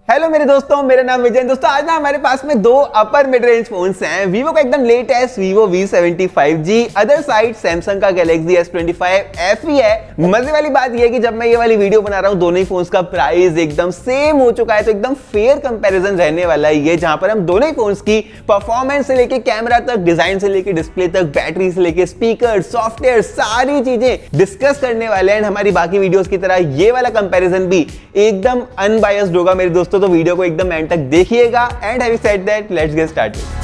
Hello मेरे दोस्तों, मेरा नाम विजय। दोस्तों आज ना हमारे पास में दो अपर मिड रेंज फोन्स हैं। वीवो का एकदम latest Vivo V75G, other side Samsung का गैलेक्सी S25 FE है। मजे वाली बात यह है कि जब मैं ये वाली वीडियो बना रहा हूँ दोनों ही फोन्स का प्राइस एकदम सेम हो चुका है, तो एकदम फेयर कंपैरिजन रहने वाला है ये, जहां पर हम दोनों ही फोन्स की परफॉर्मेंस से लेके कैमरा तक, डिजाइन से लेके डिस्प्ले तक, बैटरी से लेके स्पीकर, सॉफ्टवेयर, सारी चीजें डिस्कस करने वाले हैं। हमारी बाकी वीडियोस की तरह ये वाला कंपैरिजन भी एकदम अनबायस्ड होगा मेरे दोस्तों, तो वीडियो को एकदम एंड तक देखिएगा। And having said that, let's get started.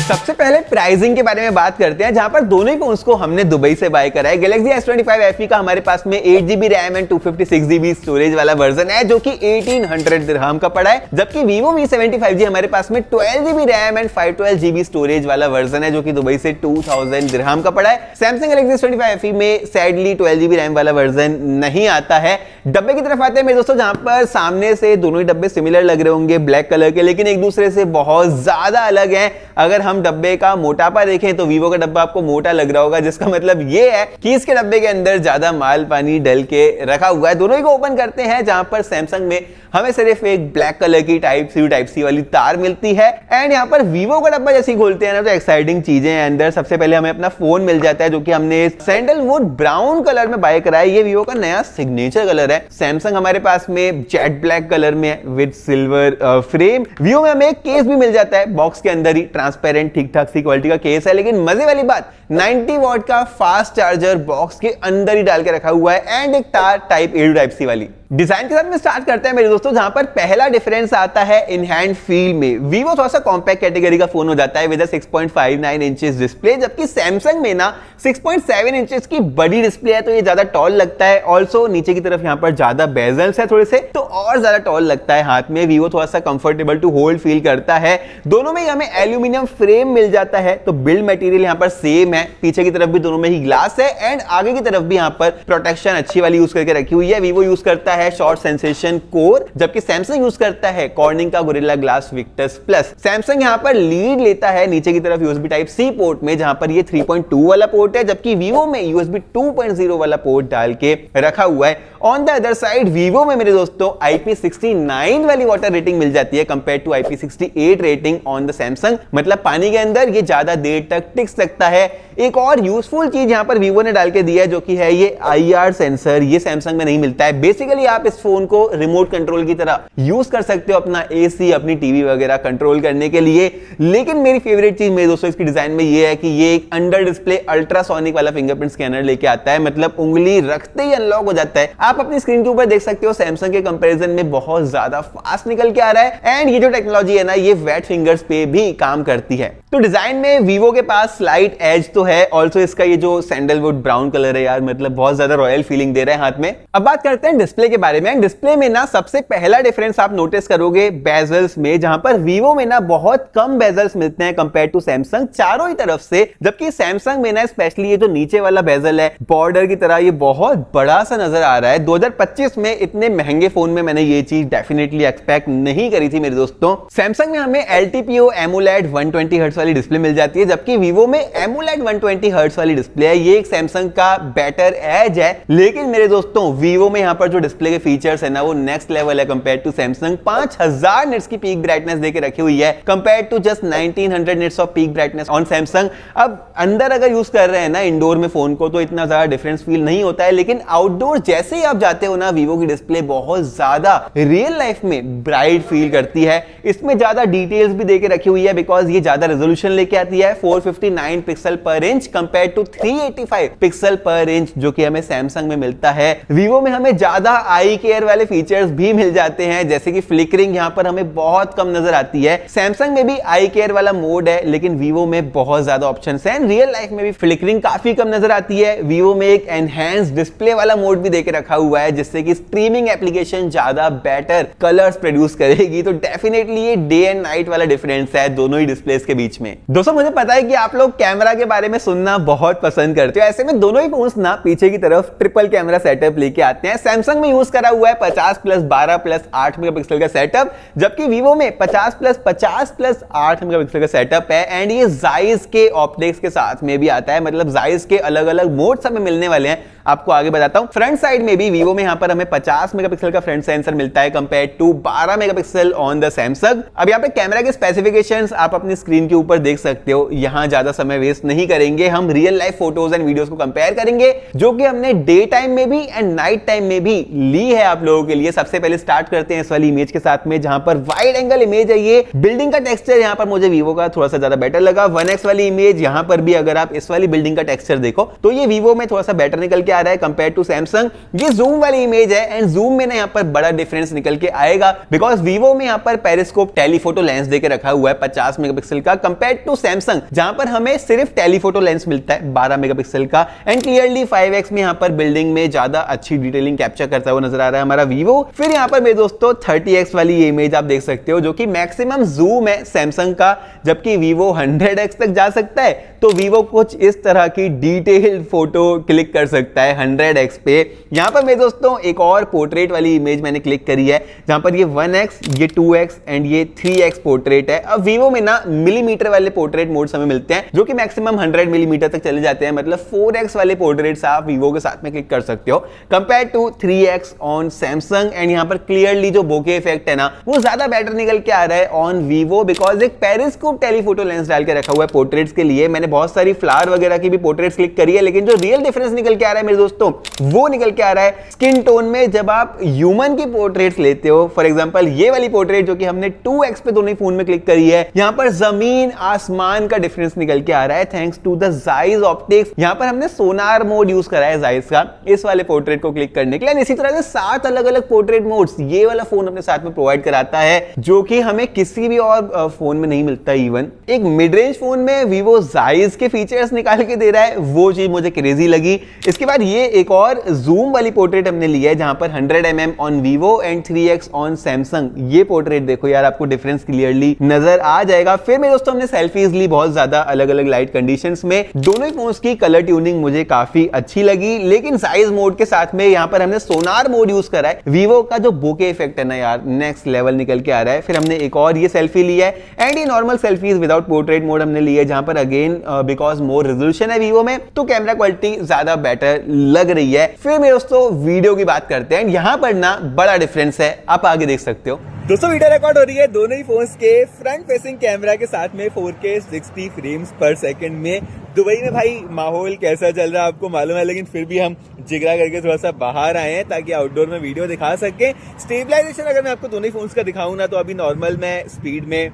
सबसे पहले प्राइसिंग के बारे में बात करते हैं, जहां पर दोनों ही फोन्स को हमने दुबई से बाय करा है। गैलेक्सी S25 FE का हमारे पास में 8GB RAM and 256GB storage वाला वर्जन है, जो कि 1800 दिरहम का पड़ा है। जबकि Vivo V75G हमारे पास में 12GB RAM and 512GB storage वाला वर्जन है, जो कि दुबई से 2000 दिरहम का पड़ा है। सैमसंग गैलेक्सी S25 FE में सैडली 12GB रैम वाला वर्जन नहीं आता है। डब्बे की तरफ आते हैं मेरे दोस्तों, जहां पर सामने से दोनों ही डब्बे सिमिलर लग रहे होंगे ब्लैक कलर के, लेकिन एक दूसरे से बहुत ज्यादा अलग है। अगर हम डब्बे का मोटापा देखें तो वीवो का डब्बा आपको मोटा लग रहा होगा, जिसका मतलब ये है कि इसके डब्बे के अंदर ज्यादा माल पानी डल के रखा हुआ है। दोनों ही को ओपन करते हैं, जहां पर सैमसंग में हमें सिर्फ एक ब्लैक कलर की टाइप सी वाली तार मिलती है। एंड यहाँ पर वीवो का डब्बा जैसे ही खोलते हैं ना, तो एक्साइटिंग चीजें हैं अंदर। सबसे पहले हमें अपना फोन मिल जाता है, जो कि हमने सैंडलवुड ब्राउन कलर में बाय करा है। ये वीवो का नया सिग्नेचर कलर है। सैमसंग हमारे पास में जेट ब्लैक कलर में है विद सिल्वर फ्रेम। वीवो में हमें एक केस भी मिल जाता है, बॉक्स के अंदर ही ट्रांसपेरेंट ठीक ठाक सी क्वालिटी का केस है। लेकिन मजे वाली बात, 90 वॉट का फास्ट चार्जर बॉक्स के अंदर ही डाल के रखा हुआ है एंड एक तार type A to type C वाली। डिजाइन के साथ में स्टार्ट करते हैं मेरे दोस्तों, जहां पर पहला डिफरेंस आता है इन हैंड फील में। वीवो थोड़ा सा कॉम्पैक्ट कैटेगरी का फोन हो जाता है विद 6.59 इंचेस डिस्प्ले, जबकि सैमसंग में ना 6.7 इंचेस की बड़ी डिस्प्ले है, तो ये ज्यादा टॉल लगता है। ऑल्सो नीचे की तरफ यहाँ पर ज्यादा बेजल्स है थोड़े से, तो और ज्यादा टॉल लगता है हाथ में। वीवो थोड़ा सा कंफर्टेबल टू होल्ड फील करता है। दोनों में हमें एल्यूमिनियम फ्रेम मिल जाता है, तो बिल्ड मटेरियल यहाँ पर सेम है। पीछे की तरफ भी दोनों में ही ग्लास है एंड आगे की तरफ भी यहाँ पर प्रोटेक्शन अच्छी वाली यूज करके रखी हुई है। वीवो यूज करता है शॉर्ट सेंसेशन कोर, जबकि सैमसंग यूज करता है कॉर्निंग का gorilla glass Victus plus. Samsung यहाँ पर लीड लेता है नीचे की तरफ USB टाइप C पोर्ट में, जहां पर ये 3.2 वाला पोर्ट है, जबकि वीवो में USB 2.0 वाला पोर्ट डाल के रखा हुआ है। On the other side Vivo में मेरे दोस्तों IP69 वाली वाटर रेटिंग मिल जाती है compare to IP68 rating on the Samsung. मतलब पानी के अंदर ये ज्यादा देर तक टिक सकता है। एक और यूजफुल चीज यहां पर वीवो ने डाल के दिया है, जो कि है ये IR सेंसर। ये सैमसंग में नहीं मिलता है। बेसिकली आप इस फोन को रिमोट कंट्रोल की तरह यूज कर सकते हो अपना AC, अपनी टीवी वगैरह कंट्रोल करने के लिए। लेकिन मेरी फेवरेट चीज मेरे दोस्तों इसकी डिजाइन में ये है कि ये एक अंडर डिस्प्ले अल्ट्रासोनिक वाला फिंगरप्रिंट स्कैनर लेके आता है। मतलब उंगली रखते ही अनलॉक हो जाता है। आप अपनी स्क्रीन के ऊपर देख सकते हो सैमसंग के कंपैरिजन में बहुत ज्यादा फास्ट निकल के आ रहा है। एंड ये जो टेक्नोलॉजी है ना, ये वेट फिंगर्स पे भी काम करती है। तो डिजाइन में वीवो के पास स्लाइट एज तो है। ऑल्सो इसका ये जो सैंडलवुड ब्राउन कलर है यार, मतलब बहुत ज्यादा रॉयल फीलिंग दे रहा है हाथ में। अब बात करते हैं डिस्प्ले के बारे में। डिस्प्ले में ना सबसे पहला डिफरेंस आप नोटिस करोगे बेजल्स में, जहां पर वीवो में ना बहुत कम बेजल्स मिलते हैं कंपेयर टू सैमसंग चारों ही तरफ से। जबकि सैमसंग में ना स्पेशली ये जो नीचे वाला बेजल है बॉर्डर की तरह, ये बहुत बड़ा सा नजर आ रहा है। 2025 में इतने महंगे फोन में मैंने ये चीज डेफिनेटली एक्सपेक्ट नहीं करी थी मेरे दोस्तों। सैमसंग में हमें LTPO AMOLED 120 हर्ट्ज वाली डिस्प्ले मिल जाती है, जबकि वीवो में AMOLED 120 हर्ट्ज वाली डिस्प्ले है। ये एक सैमसंग का बेटर एज है। लेकिन मेरे दोस्तों वीवो में यहाँ पर जो डिस्प्ले के फीचर्स है ना, वो नेक्स्ट लेवल है कंपेयर टू सैमसंग। 5000 निट्स की पीक ब्राइटनेस देके रखी हुई है compare to just 1900 nits of peak brightness on Samsung. अब अंदर अगर यूज कर रहे हैं ना इंडोर में फोन को, तो इतना ज्यादा डिफरेंस फील नहीं होता है। लेकिन आउटडोर जैसे ही आप जाते हो ना, वीवो की डिस्प्ले बहुत ज्यादा रियल लाइफ में ब्राइट फील करती है। इसमें ज्यादा डिटेल्स भी देके रखी हुई है, बिकॉज ये ज्यादा रेजोल्यूशन लेके आती है, 459 पिक्सल पर इंच कंपेयर टू 385 पिक्सल पर इंच, जो कि हमें सैमसंग में मिलता है। वीवो में हमें ज्यादा आई केयर वाले फीचर्स भी मिल जाते हैं, जैसे कि फ्लिकरिंग यहां पर हमें बहुत कम नजर आती है। सैमसंग में भी आई केयर वाला मोड है, लेकिन वीवो में बहुत ज्यादा ऑप्शंस हैं। रियल लाइफ में भी फ्लिकरिंग काफी कम नजर आती है। वीवो में एक एनहांस डिस्प्ले वाला मोड भी देके रखा हुआ है, जिससे कि स्ट्रीमिंग एप्लीकेशन ज्यादा बेटर कलर्स प्रोड्यूस करेगी। तो डेफिनेटली ये डे एंड नाइट वाला डिफरेंस है दोनों ही डिस्प्लेस के बीच बीच में। दोस्तों मुझे पता है कि आप लोग कैमरा के बारे में सुनना बहुत पसंद करते हो, ऐसे में दोनों ही फोन्स ना पीछे की तरफ ट्रिपल कैमरा सेटअप लेके आते हैं। सैमसंग में यूज करा हुआ है 50+12+8 मेगापिक्सल का सेटअप, जबकि वीवो में 50+50+8 मेगापिक्सल का सेटअप है। एंड ये जाइस के ऑप्टिक्स के साथ में भी आता है, मतलब जाइस के अलग अलग मोड्स हमें मिलने वाले हैं, आपको आगे बताता हूं। फ्रंट साइड में भी वीवो में यहां पर हमें 50 मेगापिक्सल का फ्रंट सेंसर मिलता है compare to 12 megapixel on the Samsung. अब यहां पे कैमरा के स्पेसिफिकेशंस आप अपनी स्क्रीन के ऊपर देख सकते हो। यहां ज्यादा समय वेस्ट नहीं करेंगे, हम real life photos and videos को कंपेयर करेंगे, जो कि हमने डे टाइम में भी एंड नाइट टाइम में भी ली है आप लोगों के लिए। सबसे पहले स्टार्ट करते हैं इस वाली इमेज के साथ में, जहां पर वाइड एंगल इमेज है। ये बिल्डिंग का टेक्सचर यहां पर मुझे वीवो का थोड़ा सा ज्यादा बेटर लगा। 1x वाली इमेज, यहां पर भी अगर आप इस वाली बिल्डिंग का टेक्सचर देखो तो ये वीवो में थोड़ा सा बेटर निकल के आ रहा है कंपेयर टू सैमसंग। ये जूम वाली इमेज है एंड जूम में ना यहां पर बड़ा डिफरेंस निकल के आएगा, बिकॉज वीवो में यहां पर पेरिस्कोप टेलीफोटो लेंस देके रखा हुआ है 50 मेगापिक्सल का, कंपेयर टू सैमसंग जहां पर हमें सिर्फ टेलीफोटो लेंस मिलता है 12 मेगापिक्सल का। एंड क्लियरली 5x में यहां पर बिल्डिंग में ज्यादा अच्छी डिटेलिंग कैप्चर करता हुआ नजर आ रहा है हमारा वीवो। फिर यहां पर मेरे दोस्तों 30x वाली ये इमेज आप देख सकते हो, जो कि मैक्सिमम जूम है सैमसंग का, जबकि वीवो 100x तक जा सकता है। तो वीवो कुछ इस तरह की डिटेल्ड फोटो क्लिक कर सकता है 100x पे। यहां पर मेरे दोस्तों एक और पोर्ट्रेट वाली इमेज मैंने क्लिक करी है, जहां पर ये 1x, ये 2x एंड ये 3x पोर्ट्रेट है। अब वीवो में ना मिलीमीटर वाले पोर्ट्रेट मोड्स हमें मिलते हैं, जो कि मैक्सिमम 100 मिलीमीटर तक चले जाते हैं, मतलब 4x वाले पोर्ट्रेट्स आप वीवो के साथ में क्लिक कर सकते हो compare to 3x on Samsung. And यहां पर क्लियरली जो बोके इफेक्ट है ना, वो ज्यादा बेटर निकल के आ रहा है ऑन वीवो, बिकॉज एक पेरिस्कोप टेलीफोटो लेंस डाल के रखा हुआ है पोर्ट्रेट्स के लिए। मैंने बहुत सारी फ्लावर वगैरह की भी पोर्ट्रेट्स क्लिक करी है, लेकिन जो रियल डिफरेंस निकल के आ रहा है मेरे दोस्तों, वो निकल के आ रहा है स्किन टोन में। जब आप ह्यूमन की पोर्ट्रेट्स लेते हो, फॉर एग्जांपल ये वाली पोर्ट्रेट जो कि हमने 2x पे दोनों ही फोन में क्लिक करी है, यहां पर जमीन आसमान का डिफरेंस निकल के आ रहा है thanks to the Zeiss optics. यहां पर हमने सोनार मोड यूज करा है जाइस का इस वाले पोर्ट्रेट को क्लिक करने के लिए। इसी तरह से 7 अलग अलग पोर्ट्रेट मोड्स ये वाला फोन अपने साथ में प्रोवाइड कराता है, जो कि हमें किसी भी और फोन में नहीं मिलता। इवन एक मिड रेंज फोन में वीवो जाइस के फीचर्स निकाल के दे रहा है, वो चीज मुझे क्रेजी लगी। इसके बाद ये एक और जूम वाली पोर्ट्रेट हमने लिया है, जहां पर 100 mm on Vivo and 3x on Samsung. ये पोर्ट्रेट देखो यार, आपको डिफरेंस क्लियरली नजर आ जाएगा। फिर मेरे दोस्तों हमने सेल्फीज ली बहुत ज्यादा अलग अलग लाइट कंडीशंस में। दोनों ही फोन्स की कलर ट्यूनिंग मुझे काफी अच्छी लगी, लेकिन साइज मोड के साथ में यहां पर हमने सोनार मोड यूज करा है। वीवो का जो बोके इफेक्ट है ना यार, नेक्स्ट लेवल निकल के आ रहा है। फिर हमने एक और ये सेल्फी ली है एंड ये normal selfies without portrait mode हमने ली है, जहां पर अगेन बिकॉज मोर रेजोल्यूशन है वीवो में, तो कैमरा क्वालिटी ज्यादा बेटर लग रही है। फिर मेरे दोस्तों वीडियो की बात करते हैं, यहां पर ना बड़ा डिफरेंस है, आप आगे देख सकते हो। दोस्तों वीडियो रिकॉर्ड हो रही है दोनों ही फोन्स के फ्रंट फेसिंग कैमरा के साथ में 4K 60 फ्रेम्स पर सेकंड में। दुबई में भाई माहौल कैसा चल रहा है आपको मालूम है, लेकिन फिर भी हम जिगरा करके थोड़ा सा बाहर आए हैं ताकि आउटडोर में वीडियो दिखा सके। स्टेबलाइजेशन अगर मैं आपको दोनों ही फोन्स का दिखाऊं ना, तो अभी नॉर्मल मैं स्पीड में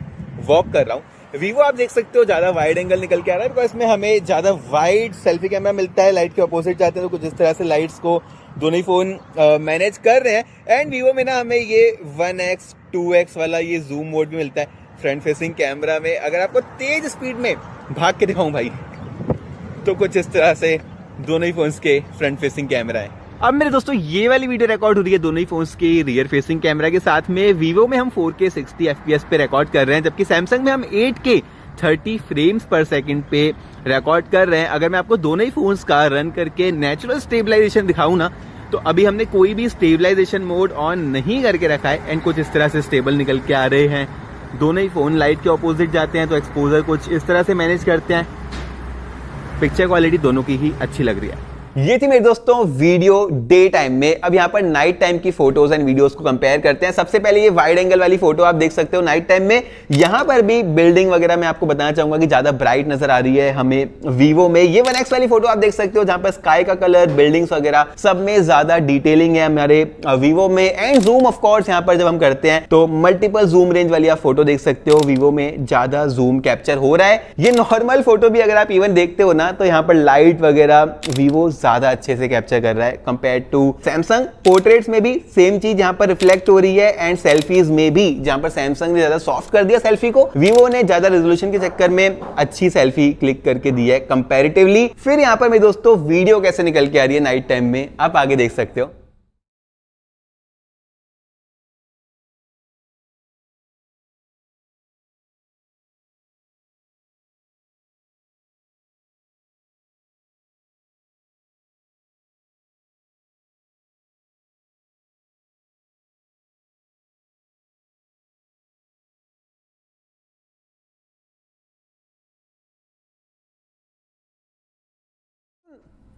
वॉक कर रहा हूँ। वीवो आप देख सकते हो ज्यादा वाइड एंगल निकल के आ रहा है, बिकॉज इसमें हमें ज्यादा वाइड सेल्फी कैमरा मिलता है। लाइट के अपोजिट जाते हैं तो कुछ इस तरह से लाइट्स को दोनों ही फोन मैनेज कर रहे हैं। एंड वीवो में ना हमें ये 1x 2x वाला ये जूम मोड भी मिलता है फ्रंट फेसिंग कैमरा में। अगर आपको तेज स्पीड में भाग के दिखाऊं भाई, तो कुछ इस तरह से दोनों ही फोन्स के फ्रंट फेसिंग कैमरा है। अब मेरे दोस्तों ये वाली वीडियो रिकॉर्ड हो रही है दोनों ही फोन्स के रियर फेसिंग कैमरा के साथ में। वीवो में हम 4K 60 FPS पे रिकॉर्ड कर रहे हैं, जबकि सैमसंग में हम 8K 30 फ्रेम्स पर सेकंड पे रिकॉर्ड कर रहे हैं। अगर मैं आपको दोनों ही फोन्स का रन करके नेचुरल स्टेबलाइजेशन दिखाऊं ना, तो अभी हमने कोई भी स्टेबलाइजेशन मोड ऑन नहीं करके रखा है एंड कुछ इस तरह से स्टेबल निकल के आ रहे हैं। दोनों ही फोन लाइट के ऑपोजिट जाते हैं तो एक्सपोजर कुछ इस तरह से मैनेज करते हैं। पिक्चर क्वालिटी दोनों की ही अच्छी लग रही है। ये थी मेरे दोस्तों वीडियो डे टाइम में। अब यहाँ पर नाइट टाइम की फोटोज एंड वीडियोस को कंपेयर करते हैं। सबसे पहले ये वाइड एंगल वाली फोटो आप देख सकते हो नाइट टाइम में। यहाँ पर भी बिल्डिंग वगैरह मैं आपको बताना चाहूंगा कि ज्यादा ब्राइट नजर आ रही है हमें वीवो में। ये 1x वाली फोटो आप देख सकते हो, जहां पर स्काई का कलर, बिल्डिंग्स वगैरह सब में ज्यादा डिटेलिंग है हमारे वीवो में। एंड जूम ऑफ कोर्स यहाँ पर जब हम करते हैं तो मल्टीपल जूम रेंज वाली आप फोटो देख सकते हो। वीवो में ज्यादा जूम कैप्चर हो रहा है। ये नॉर्मल फोटो भी अगर आप इवन देखते हो ना, तो यहाँ पर लाइट वगैरह वीवो ज्यादा अच्छे से कैप्चर कर रहा है कंपेयर टू सैमसंग। पोर्ट्रेट्स में भी सेम चीज यहां पर रिफ्लेक्ट हो रही है एंड सेल्फीज में भी, जहां पर सैमसंग ने ज्यादा सॉफ्ट कर दिया सेल्फी को, वीवो ने ज्यादा रेजोल्यूशन के चक्कर में अच्छी सेल्फी क्लिक करके दी है कंपैरेटिवली। फिर यहां पर मेरे दोस्तों वीडियो कैसे निकल के आ रही है नाइट टाइम में, आप आगे देख सकते हो।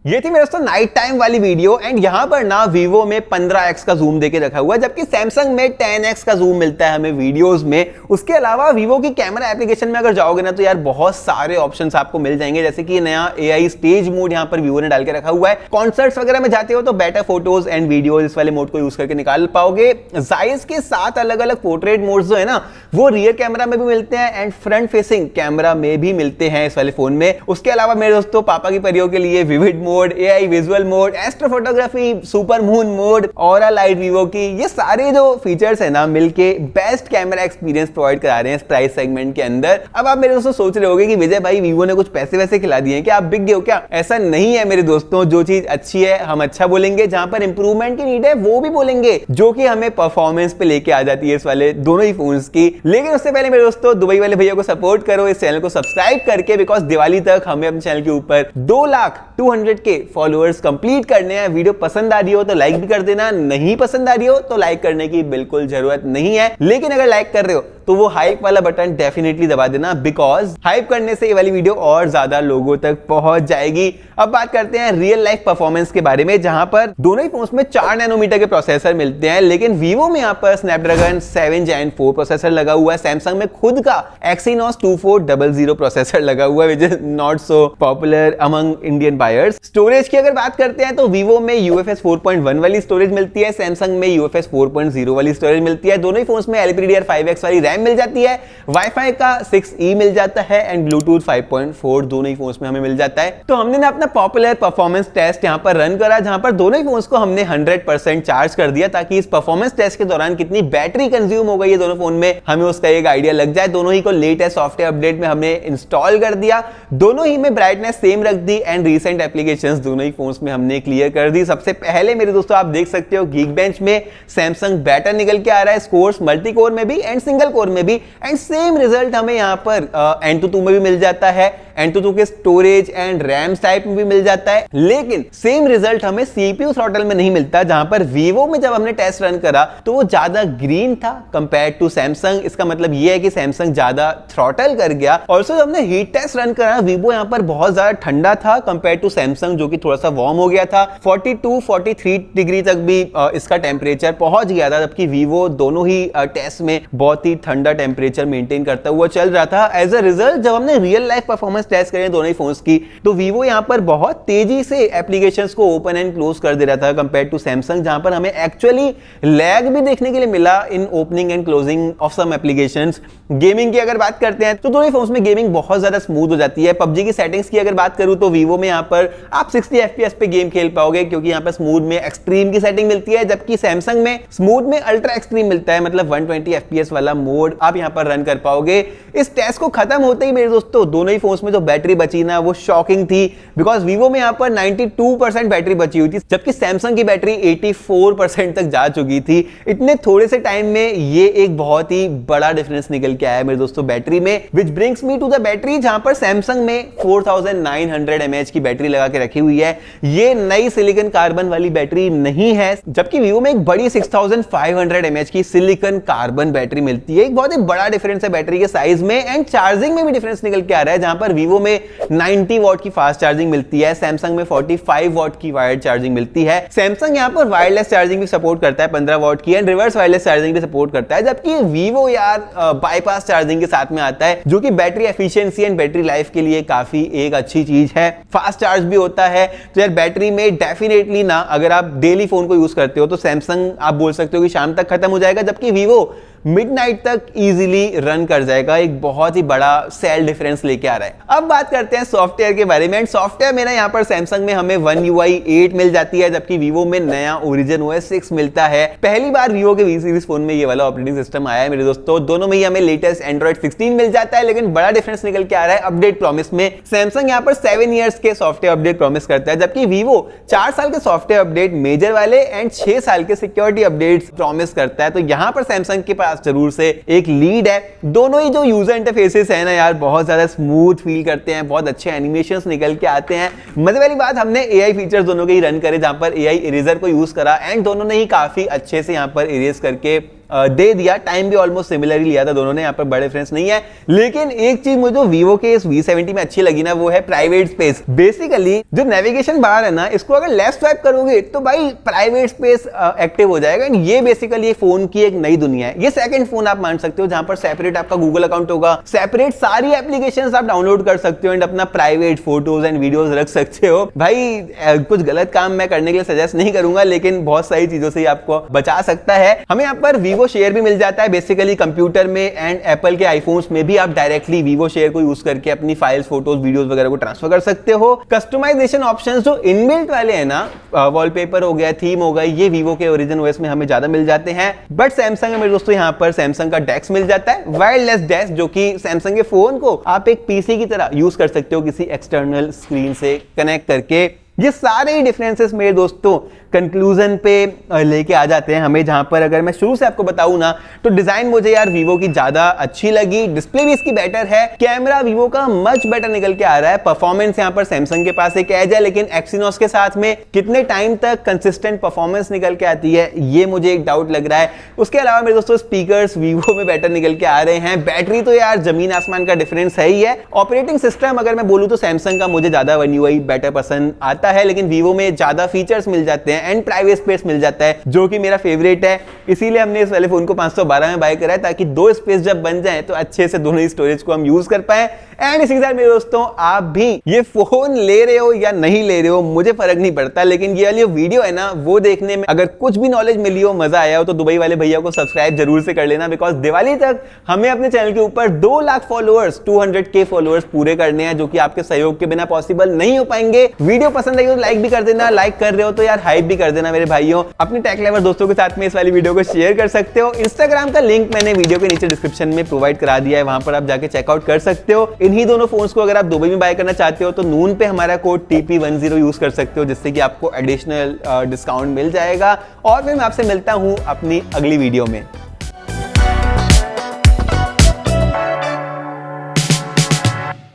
ये थी मेरे दोस्तों नाइट टाइम वाली वीडियो एंड यहाँ पर ना वीवो में 15x का जूम देके रखा हुआ है, जबकि सैमसंग में 10x का जूम मिलता है हमें वीडियोस में। उसके अलावा वीवो की कैमरा एप्लीकेशन में अगर जाओगे ना तो यार बहुत सारे ऑप्शंस आपको मिल जाएंगे, जैसे कि नया AI स्टेज मोड यहाँ पर वीवो ने डाल के रखा हुआ है। कॉन्सर्ट्स वगैरह में जाते हो तो बेटर फोटोज एंड वीडियोज इस वाले मोड को यूज करके निकाल पाओगे। जायज के 7 अलग अलग पोर्ट्रेट मोड्स जो है ना वो रियर कैमरा में भी मिलते हैं एंड फ्रंट फेसिंग कैमरा में भी मिलते हैं इस वाले फोन में। उसके अलावा मेरे दोस्तों पापा की परियों के लिए vivid mode, AI visual mode, astro photography, super moon mode, aura light Vivo की, ये सारे जो फीचर्स है ना मिलके बेस्ट कैमरा एक्सपीरियंस प्रोवाइड करा रहे हैं इस प्राइस सेगमेंट के अंदर। अब आप मेरे दोस्तों सोच रहे होंगे कि विजय भाई वीवो ने कुछ पैसे वैसे खिला दिए हैं क्या, आप बिक गए हो क्या? ऐसा नहीं है मेरे दोस्तों, जो चीज अच्छी है हम अच्छा बोलेंगे, जहां पर इंप्रूवमेंट की नीड है वो भी बोलेंगे, जो कि हमें परफॉर्मेंस पे लेके आ जाती है इस वाले दोनों ही फोन्स की। लेकिन उससे पहले मेरे दोस्तों दुबई वाले भैया को सपोर्ट करो इस चैनल को सब्सक्राइब करके, बिकॉज दिवाली तक हमें अपने चैनल के ऊपर 2,200,000 फॉलोअर्स कंप्लीट करने हैं। वीडियो पसंद आ रही हो तो लाइक भी कर देना, नहीं पसंद आ रही हो तो लाइक करने की बिल्कुल जरूरत नहीं है, लेकिन अगर लाइक कर रहे हो तो वो हाइप वाला बटन डेफिनेटली दबा देना, बिकॉज हाइप करने से ये वाली वीडियो और ज्यादा लोगों तक पहुंच जाएगी। अब बात करते हैं रियल लाइफ परफॉर्मेंस के बारे में, जहां पर दोनों ही फोन्स में 4 नैनोमीटर के प्रोसेसर मिलते हैं, लेकिन वीवो में यहां पर स्नैपड्रैगन 7 Gen 4 प्रोसेसर लगा हुआ है। सैमसंग में खुद का Exynos 2400 प्रोसेसर लगा हुआ है, which is not so popular among Indian buyers. Storage की अगर बात करते हैं तो वीवो में UFS 4.1 वाली स्टोरेज मिलती है, सैमसंग में UFS 4.0 वाली स्टोरेज मिलती है। दोनों ही फोन्स में LPDDR5X वाली रैम मिल जाती है, वाईफाई का 6E मिल जाता है एंड ब्लूटूथ 5.4 दोनों ही फोन्स में हमें मिल जाता है। तो हमने ना अपना पॉपुलर परफॉर्मेंस टेस्ट यहां पर रन करा, जहां पर दोनों ही फोन्स को हमने 100% चार्ज कर दिया, ताकि इस परफॉर्मेंस टेस्ट के दौरान कितनी बैटरी कंज्यूम हो गई है दोनों फोन में हमें उसका एक आइडिया लग जाए। दोनों ही को लेटेस्ट सॉफ्टवेयर अपडेट में हमने इंस्टॉल कर दिया, दोनों ही में ब्राइटनेस सेम रख दी एंड रीसेंट एप्लीकेशंस दोनों ही फोन्स में हमने क्लियर कर दी। सबसे पहले मेरे दोस्तों आप देख सकते हो Geekbench में सैमसंग बेटर निकल के आ रहा है, स्कोर्स मल्टी कोर में भी एंड सिंगल कोर में भी, एंड सेम रिजल्ट हमें यहां पर Antutu में भी मिल जाता है। Antutu के स्टोरेज एंड रैम टाइप में भी मिल जाता है, लेकिन सेम रिजल्ट हमें CPU थ्रॉटल में नहीं मिलता, जहां पर वीवो में जब हमने टेस्ट रन करा तो वो ज्यादा ग्रीन था कंपेयर टू सैमसंग। इसका मतलब ये है कि सैमसंग ज्यादा थ्रॉटल कर गया। ऑल्सो हमने हीट टेस्ट रन करा, वीवो यहां पर बहुत ज्यादा ठंडा था कंपेयर टू सैमसंग, जो कि थोड़ा सा वार्म हो गया था। 42-43 डिग्री तक भी इसका टेम्परेचर पहुंच गया था, जबकि वीवो दोनों ही टेस्ट में बहुत ही ठंडा टेम्परेचर मेंटेन करता हुआ चल रहा था। एज अ रिजल्ट जब हमने रियल लाइफ परफॉर्मेंस टेस्ट करें दोनों ही फोन्स की, तो वीवो यहां पर बहुत तेजी से एप्लीकेशंस को ओपन एंड क्लोज कर दे रहा था कंपेयर टू सैमसंग, जहां पर हमें एक्चुअली लैग भी देखने के लिए मिला in opening and closing of some applications. Gaming की अगर बात करते हैं तो दोनों ही फोन्स में गेमिंग बहुत ज्यादा स्मूथ हो जाती है। पबजी की सेटिंग्स की अगर बात करूं तो वीवो में यहां पर आप 60 FPS पे गेम खेल पाओगे, क्योंकि यहां पर स्मूथ में एक्सट्रीम की सेटिंग मिलती है, जबकि सैमसंग में स्मूथ में अल्ट्रा एक्सट्रीम मिलता है, मतलब 120 FPS वाला मोड आप यहां पर रन कर पाओगे। इस टेस्ट को खत्म होते ही मेरे दोस्तों दोनों ही फोन्स में जो बैटरी बची ना वो शॉकिंग थी, बिकॉज वीवो में यहां पर 92% बैटरी बची हुई थी, जबकि सैमसंग की बैटरी 84% तक जा चुकी थी। इतने थोड़े से टाइम में ये एक बहुत ही बड़ा डिफरेंस निकल के आया मेरे दोस्तों बैटरी में, which brings me to the battery, जहां पर सैमसंग में 4900 mAh की बैटरी लगा के रखी हुई है। ये नई सिलिकॉन कार्बन वाली बैटरी नहीं है, जबकि वीवो में एक बड़ी 6500 mAh की सिलिकॉन कार्बन बैटरी मिलती है। एक बहुत ही बड़ा डिफरेंस है बैटरी के साइज में एंड चार्जिंग में भी डिफरेंस निकल के आ रहा है, जहां पर वीवो में 90 वॉट की फास्ट चार्जिंग मिलती है, सैमसंग में 45 वॉट की वायर्ड चार्जिंग मिलती है। सैमसंग यहां पर वायरलेस चार्जिंग भी सपोर्ट करता है 15 वॉट की एंड रिवर्स वायरलेस चार्जिंग भी सपोर्ट करता है, जबकि वीवो यार बाईपास चार्जिंग के साथ में आता है, जो कि battery efficiency and battery life के लिए काफी एक अच्छी चीज है। फास्ट चार्ज भी होता है, तो यार बैटरी में डेफिनेटली ना अगर आप डेली फोन को यूज करते हो तो सैमसंग आप बोल सकते हो कि शाम तक खत्म हो जाएगा, जबकि वीवो मिडनाइट तक इजीली रन कर जाएगा। एक बहुत ही बड़ा सेल डिफरेंस लेके आ रहा है। अब बात करते हैं सॉफ्टवेयर के बारे में, एंड सॉफ्टवेयर में ना यहाँ पर सैमसंग में हमें One UI 8 मिल जाती है, जबकि वीवो में नया Origin OS 6 मिलता है। पहली बार वीवो के V सीरीज फोन में ये वाला ऑपरेटिंग सिस्टम आया है मेरे दोस्तों। दोनों में ही हमें लेटेस्ट Android 16 मिल जाता है, लेकिन बड़ा डिफरेंस निकल के आ रहा है अपडेट प्रॉमिस में। सैमसंग यहाँ पर 7 ईयर्स के सॉफ्टवेयर अपडेट प्रॉमिस करता है, जबकि वीवो 4 साल के सॉफ्टवेयर अपडेट मेजर वाले एंड 6 साल के सिक्योरिटी अपडेट्स प्रॉमिस करता है। तो यहाँ पर सैमसंग के पास जरूर से एक लीड है। दोनों ही जो यूजर इंटरफेसेस है ना यार बहुत ज्यादा स्मूथ फील करते हैं, बहुत अच्छे एनिमेशंस निकल के आते हैं। मजे वाली बात हमने AI फीचर्स दोनों के ही रन करे, जहां पर AI इरेजर को यूज करा एंड दोनों ने ही काफी अच्छे से यहां पर इरेज करके दे दिया। टाइम भी ऑलमोस्ट सिमिलर ही लिया था दोनों ने, यहाँ पर बड़े फ्रेंड्स नहीं है। लेकिन एक चीज मुझे जो वीवो के इस V70 में अच्छी लगी ना, वो है प्राइवेट स्पेस। बेसिकली जो नेविगेशन बार है ना, इसको अगर लेफ्ट स्वाइप करोगे तो भाई प्राइवेट स्पेस एक्टिव हो जाएगा। एंड ये बेसिकली फोन की एक नई दुनिया है। ये सेकंड फोन आप मान सकते हो जहां पर सेपरेट आपका गूगल अकाउंट होगा, सेपरेट सारी एप्लीकेशंस आप डाउनलोड कर सकते हो एंड अपना प्राइवेट फोटोज एंड वीडियोस रख सकते हो। भाई कुछ गलत काम मैं करने के लिए सजेस्ट नहीं करूंगा, लेकिन बहुत सारी चीजों से आपको बचा सकता है। हमें यहाँ पर वीवो शेयर भी मिल जाता है बेसिकली कंप्यूटर में, एंड एप्पल के आईफोन्स में भी आप डायरेक्टली वीवो शेयर को यूज करके अपनी फाइल्स, फोटोज, वीडियोस वगैरह को ट्रांसफर कर सकते हो। कस्टमाइजेशन ऑप्शंस जो इनबिल्ट वाले हैं ना, वॉलपेपर हो गया, थीम हो गया, ये वीवो के ओरिजिन ओएस में हमें ज्यादा मिल जाते हैं। बट सैमसंग में मेरे दोस्तों यहाँ पर सैमसंग का डेस्क मिल जाता है, वायरलेस डेस्क, जो कि सैमसंग के फोन को आप एक पीसी की तरह यूज कर सकते हो किसी एक्सटर्नल स्क्रीन से कनेक्ट करके। ये सारे ही डिफरेंसेस मेरे दोस्तों कंक्लूजन पे लेके आ जाते हैं हमें, जहां पर अगर मैं शुरू से आपको बताऊं ना, तो डिजाइन मुझे यार वीवो की ज्यादा अच्छी लगी, डिस्प्ले भी इसकी बेटर है, कैमरा वीवो का मच बेटर निकल के आ रहा है, परफॉर्मेंस यहां पर सैमसंग के पास एक एज है, लेकिन एक्सिनोस के साथ में कितने टाइम तक कंसिस्टेंट परफॉर्मेंस निकल के आती है, ये मुझे एक डाउट लग रहा है। उसके अलावा मेरे दोस्तों स्पीकर्स वीवो में बेटर निकल के आ रहे हैं, बैटरी तो यार जमीन आसमान का डिफरेंस है ही है। ऑपरेटिंग सिस्टम अगर मैं बोलूं तो सैमसंग का मुझे ज्यादा One UI बेटर पसंद आता है, लेकिन वीवो में ज्यादा फीचर्स मिल जाते हैं एंड प्राइवेट स्पेस मिल जाता है, जो कि मेरा फेवरेट है। इसीलिए हमने इस वाले फोन को 512 में बाय करा है, ताकि दो स्पेस जब बन जाए तो अच्छे से दोनों ही स्टोरेज को हम यूज कर पाए। एंड इसी के साथ मेरे दोस्तों, आप भी ये फोन ले रहे हो या नहीं ले रहे हो मुझे फर्क नहीं पड़ता, लेकिन ये वाली वीडियो है ना, वो देखने में अगर कुछ भी नॉलेज मिली हो, मजा आया हो, तो दुबई वाले भैया को सब्सक्राइब जरूर से कर लेना, बिकॉज दिवाली तक हमें अपने चैनल के ऊपर 2 लाख फॉलोअर्स, 200K फॉलोअर्स पूरे करने हैं, जो कि आपके सहयोग के बिना पॉसिबल नहीं हो पाएंगे। वीडियो पसंद आई हो तो लाइक भी कर देना, लाइक कर रहे हो तो यार हाइप भी कर देना मेरे भाइयों। अपने टेक लवर दोस्तों के साथ में इस वाली वीडियो को शेयर कर सकते हो। इंस्टाग्राम का लिंक मैंने वीडियो के नीचे डिस्क्रिप्शन में प्रोवाइड करा दिया है, वहां पर आप जाके चेकआउट कर सकते हो। इन्हीं दोनों फोन्स को अगर आप दुबई में बाय करना चाहते हो तो नून पे हमारा कोड TP10 यूज कर सकते हो, जिससे कि आपको एडिशनल डिस्काउंट मिल जाएगा। और फिर मैं आपसे मिलता हूं अपनी अगली वीडियो में।